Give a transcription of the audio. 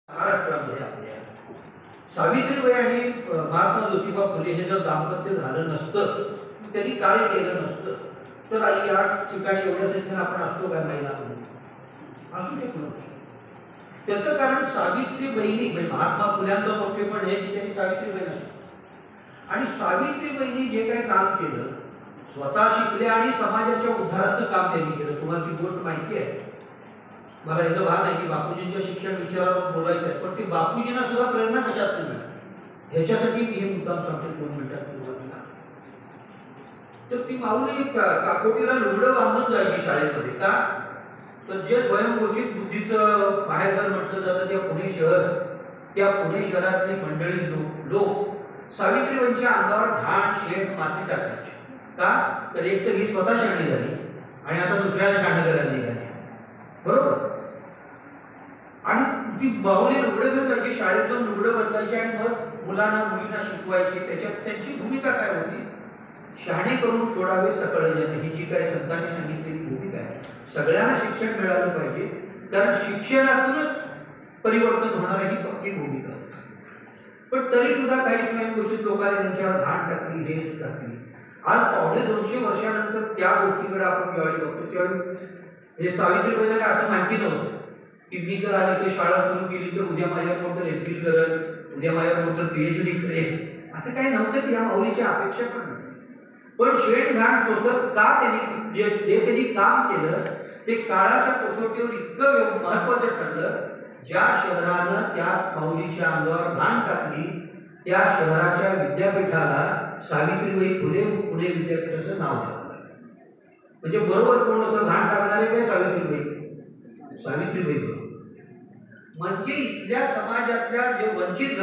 महाराष्ट्रामध्ये आपल्या सावित्रीबाई आणि महात्मा ज्योतिबा फुले हे जर दाम्पत्य झालं नसतं, त्यांनी कार्य केलं नसतं, तर आई या ठिकाणी एवढ्या संख्येने आपण असतो का नाही असू शकलो. त्याचं कारण सावित्रीबाईंनी महात्मा फुल्यांचं मोठेपण हे की त्यांनी सावित्रीबाई नसतं आणि सावित्रीबाईंनी जे काही काम केलं, स्वतः शिकल्या आणि समाजाच्या उद्धाराचं काम त्यांनी केलं. तुम्हाला ती गोष्ट माहिती आहे. मला याचं भान आहे की बापूजींच्या शिक्षण विचारावर बोलायचं आहे, पण ती बापूजींना सुद्धा प्रेरणा कशात मिळाली ह्याच्यासाठी मी हे मुद्दाम सांगतो 2 मिनिटात सुरुवातीला. तर ती माऊली काकोटीला लुगडं बांधून जायची शाळेमध्ये. का तर जे स्वयंघोषित बुद्धीचं बाहेर जर म्हटलं जातं त्या पुणे शहरातली मंडळी लोक सावित्रीबाईंच्या अंगावर घाण शेण माती टाकायची. का तर एक तर ही स्वतः शाणी झाली आणि आता दुसऱ्याला शाणं करायला निघाली, बरोबर. आणि ती माऊली लुगडं घेऊन जायची, शाळेत जाऊन लुगडं बदलायची आणि मग मुलांना मुलींना शिकवायची. त्याच्यात त्यांची भूमिका काय होती? शहाणे करून सोडावे सकळ जन, ही जी काही संतांनी सांगितलेली भूमिका आहे. सगळ्यांना शिक्षण मिळालं पाहिजे, कारण शिक्षणातूनच परिवर्तन होणार ही पक्की भूमिका आहे. पण तरी सुद्धा काही स्वयंघोषित लोकांनी त्यांच्यावर घाण टाकली, हे टाकली. आज 250 वर्षानंतर त्या गोष्टीकडे आपण ज्यावेळी बघतो त्यावेळी हे सावित्रीबाईंना असं माहिती नव्हतं की मी जर आज इथे शाळा सुरू केली तर उद्या माझ्या कोणतं एमफिल करेल, उद्या माझ्या कोणतं PhD करेल, असं काही नव्हतं. या माऊलीची अपेक्षा पण नव्हती. पण शेण घाण सोसत का त्यांनी जे त्यांनी काम केलं ते काळाच्या कसोटीवर इतकं महत्वाचं ठरलं. ज्या शहरानं त्या माऊलीच्या अंगावर घाण टाकली त्या शहराच्या विद्यापीठाला सावित्रीबाई फुले पुणे विद्यापीठाचं नाव द्यावं. म्हणजे बरोबर कोण होतं घाण टाकणारे? काय सावित्रीबाई बरोबर. म्हणजे इथल्या समाजातल्या जे वंचित